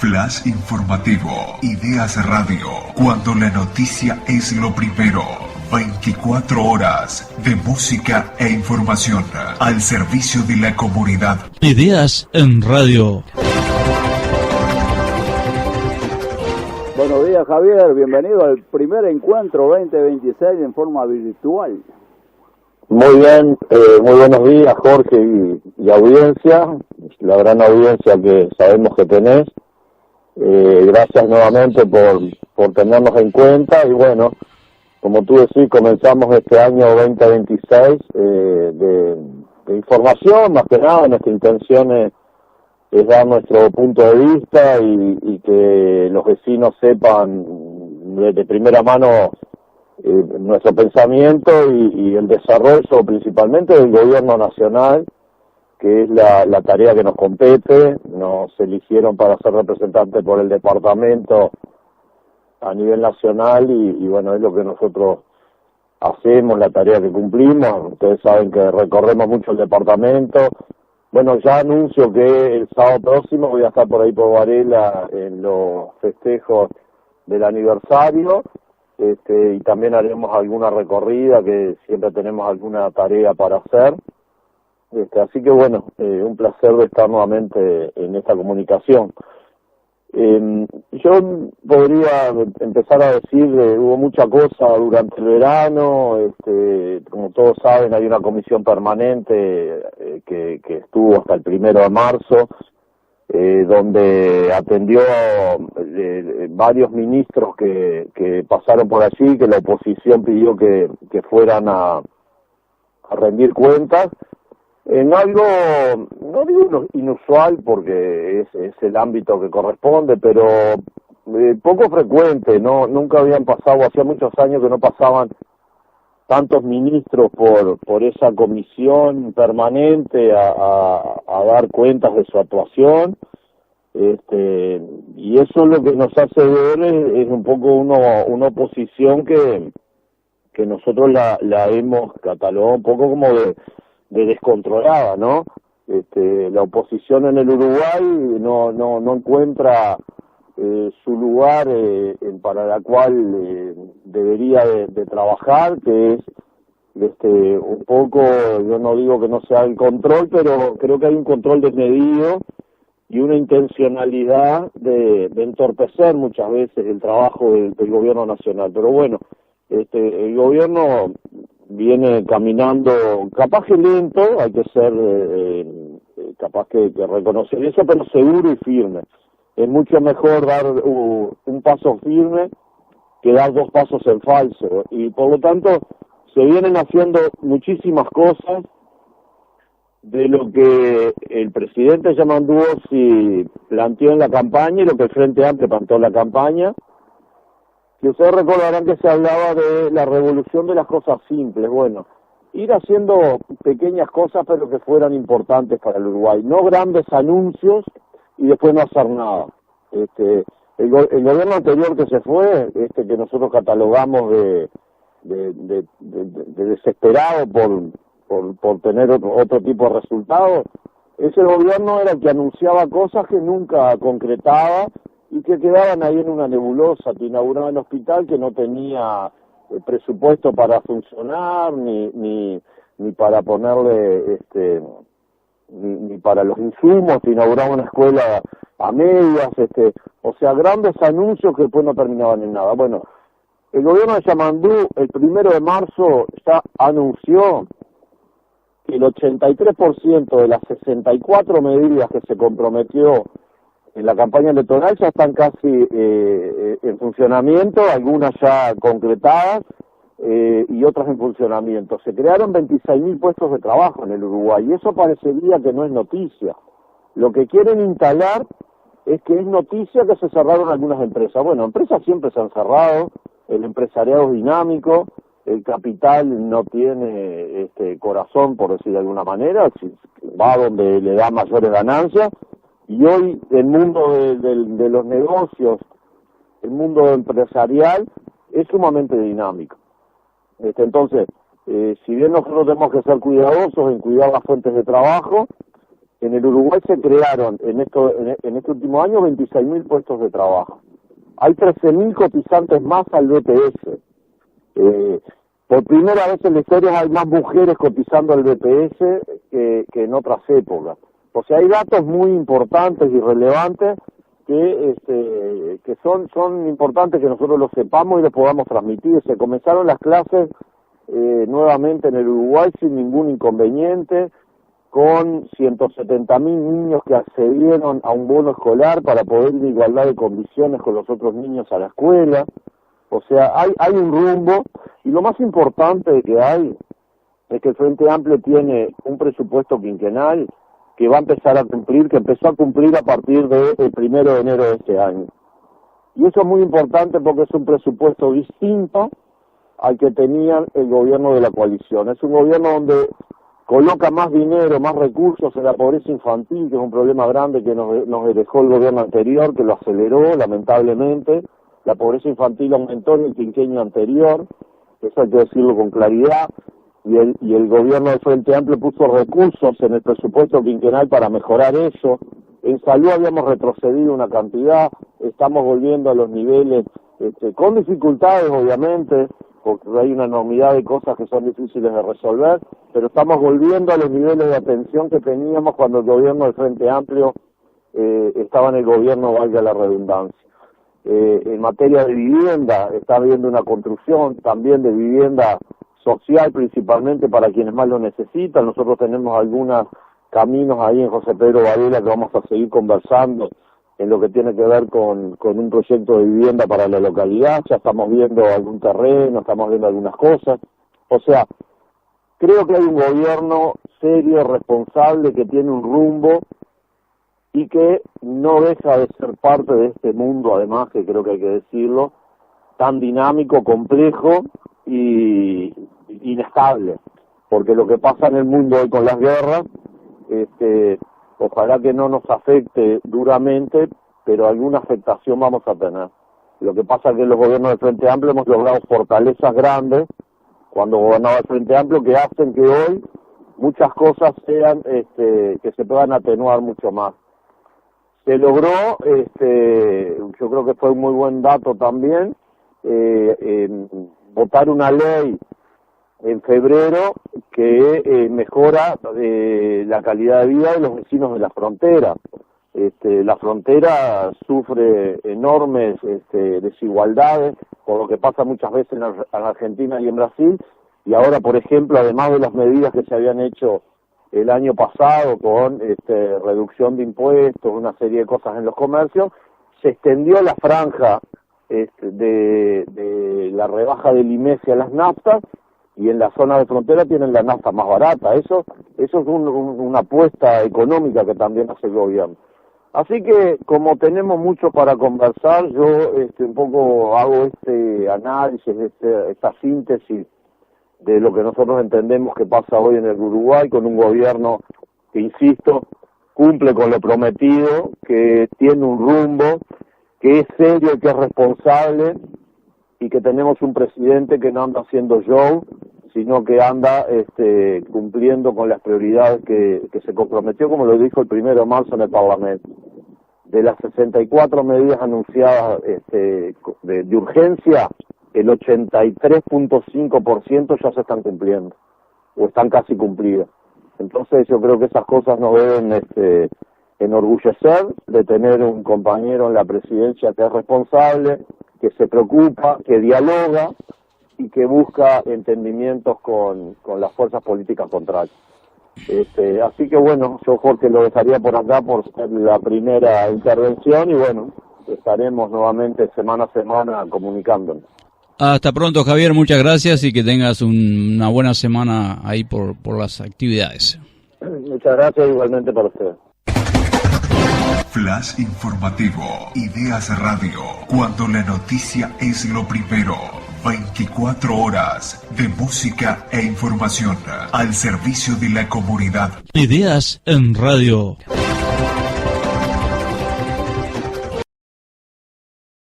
Flash informativo, Ideas Radio, cuando la noticia es lo primero. 24 horas de música e información al servicio de la comunidad. Ideas en Radio. Buenos días, Javier, bienvenido al primer encuentro 2026 en forma virtual. Muy bien, muy buenos días, Jorge y audiencia, la gran audiencia que sabemos que tenés. Gracias nuevamente por tenernos en cuenta y bueno, como tú decís, comenzamos este año 2026 de información, más que nada. Nuestra intención es dar nuestro punto de vista y que los vecinos sepan de primera mano nuestro pensamiento y el desarrollo principalmente del gobierno nacional, que es la tarea que nos compete. Nos eligieron para ser representantes por el departamento a nivel nacional y bueno, es lo que nosotros hacemos, la tarea que cumplimos. Ustedes saben que recorremos mucho el departamento. Bueno, ya anuncio que el sábado próximo voy a estar por ahí por Varela en los festejos del aniversario, y también haremos alguna recorrida, que siempre tenemos alguna tarea para hacer. Así que bueno, un placer de estar nuevamente en esta comunicación. Yo podría empezar a decir, hubo mucha cosa durante el verano. Como todos saben, hay una comisión permanente que estuvo hasta el 1 de marzo, donde atendió varios ministros que pasaron por allí, que la oposición pidió que fueran a rendir cuentas. En algo, no digo inusual porque es el ámbito que corresponde, pero poco frecuente, nunca habían pasado, hacía muchos años que no pasaban tantos ministros por esa comisión permanente a dar cuentas de su actuación, y eso lo que nos hace ver es un poco una oposición que nosotros la hemos catalogado un poco como de descontrolada, ¿no? La oposición en el Uruguay no encuentra su lugar para la cual debería de trabajar, que es un poco, yo no digo que no sea el control, pero creo que hay un control desmedido y una intencionalidad de entorpecer muchas veces el trabajo del gobierno nacional. Pero bueno, el gobierno viene caminando, capaz que lento, hay que ser capaz que reconocer eso, pero seguro y firme. Es mucho mejor dar un paso firme que dar dos pasos en falso, y por lo tanto se vienen haciendo muchísimas cosas de lo que el presidente Yamandú-Osi planteó en la campaña y lo que el Frente Amplio planteó en la campaña. Y ustedes recordarán que se hablaba de la revolución de las cosas simples. Bueno, ir haciendo pequeñas cosas pero que fueran importantes para el Uruguay, no grandes anuncios y después no hacer nada. El gobierno anterior que se fue, que nosotros catalogamos de desesperado por tener otro tipo de resultados, ese gobierno era el que anunciaba cosas que nunca concretaba y que quedaban ahí en una nebulosa. Te inauguraban un hospital que no tenía presupuesto para funcionar, ni para ponerle, ni para los insumos. Te inauguraban una escuela a medias, o sea, grandes anuncios que después no terminaban en nada. Bueno, el gobierno de Yamandú, el 1 de marzo, ya anunció que el 83% de las 64 medidas que se comprometió en la campaña electoral ya están casi en funcionamiento, algunas ya concretadas y otras en funcionamiento. Se crearon 26.000 puestos de trabajo en el Uruguay y eso parecería que no es noticia. Lo que quieren instalar es que es noticia que se cerraron algunas empresas. Bueno, empresas siempre se han cerrado, el empresariado es dinámico, el capital no tiene corazón, por decir de alguna manera, va donde le da mayores ganancias. Y hoy el mundo de los negocios, el mundo empresarial, es sumamente dinámico. Entonces, si bien nosotros tenemos que ser cuidadosos en cuidar las fuentes de trabajo, En el Uruguay se crearon en este último año 26.000 puestos de trabajo. Hay 13.000 cotizantes más al BPS. Por primera vez en la historia hay más mujeres cotizando al BPS que en otras épocas. O sea, hay datos muy importantes y relevantes que son importantes que nosotros los sepamos y los podamos transmitir. Se comenzaron las clases nuevamente en el Uruguay sin ningún inconveniente, con 170.000 niños que accedieron a un bono escolar para poder ir en igualdad de condiciones con los otros niños a la escuela. O sea, hay un rumbo, y lo más importante que hay es que el Frente Amplio tiene un presupuesto quinquenal que va a empezar a cumplir, que empezó a cumplir a partir del 1 de enero de este año. Y eso es muy importante porque es un presupuesto distinto al que tenía el gobierno de la coalición. Es un gobierno donde coloca más dinero, más recursos en la pobreza infantil, que es un problema grande que nos dejó el gobierno anterior, que lo aceleró, lamentablemente. La pobreza infantil aumentó en el quinquenio anterior, eso hay que decirlo con claridad, y el gobierno del Frente Amplio puso recursos en el presupuesto quinquenal para mejorar eso. En salud habíamos retrocedido una cantidad, estamos volviendo a los niveles, con dificultades obviamente, porque hay una enormidad de cosas que son difíciles de resolver, pero estamos volviendo a los niveles de atención que teníamos cuando el gobierno del Frente Amplio estaba en el gobierno, valga la redundancia. En materia de vivienda, está habiendo una construcción también de vivienda social, principalmente para quienes más lo necesitan. Nosotros tenemos algunos caminos ahí en José Pedro Varela que vamos a seguir conversando en lo que tiene que ver con un proyecto de vivienda para la localidad. Ya estamos viendo algún terreno, estamos viendo algunas cosas. O sea, creo que hay un gobierno serio, responsable, que tiene un rumbo y que no deja de ser parte de este mundo, además, que creo que hay que decirlo, tan dinámico, complejo y inestable. Porque lo que pasa en el mundo hoy con las guerras, ojalá que no nos afecte duramente, pero alguna afectación vamos a tener. Lo que pasa es que los gobiernos del Frente Amplio hemos logrado fortalezas grandes, cuando gobernaba el Frente Amplio, que hacen que hoy muchas cosas sean, que se puedan atenuar mucho más. Se logró, yo creo que fue un muy buen dato también, votar una ley en febrero que mejora la calidad de vida de los vecinos de la frontera. La frontera sufre enormes desigualdades, por lo que pasa muchas veces en Argentina y en Brasil, y ahora, por ejemplo, además de las medidas que se habían hecho el año pasado con reducción de impuestos, una serie de cosas en los comercios, se extendió la franja de la rebaja del IME a las naftas, y en la zona de frontera tienen la nafta más barata. Eso es una apuesta económica que también hace el gobierno. Así que, como tenemos mucho para conversar, yo un poco hago este análisis, esta síntesis de lo que nosotros entendemos que pasa hoy en el Uruguay, con un gobierno que, insisto, cumple con lo prometido, que tiene un rumbo, que es serio, que es responsable, y que tenemos un presidente que no anda haciendo show, sino que anda cumpliendo con las prioridades que se comprometió, como lo dijo el 1 de marzo en el Parlamento. De las 64 medidas anunciadas de urgencia, el 83.5% ya se están cumpliendo, o están casi cumplidas. Entonces yo creo que esas cosas nos deben enorgullecer de tener un compañero en la presidencia que es responsable, que se preocupa, que dialoga y que busca entendimientos con las fuerzas políticas contrarias. Así que bueno, yo Jorge lo dejaría por acá por ser la primera intervención, y bueno, estaremos nuevamente semana a semana comunicándonos. Hasta pronto, Javier, muchas gracias y que tengas una buena semana ahí por las actividades. Muchas gracias, igualmente para ustedes. Flash informativo, Ideas Radio, cuando la noticia es lo primero. 24 horas de música e información al servicio de la comunidad. Ideas en Radio.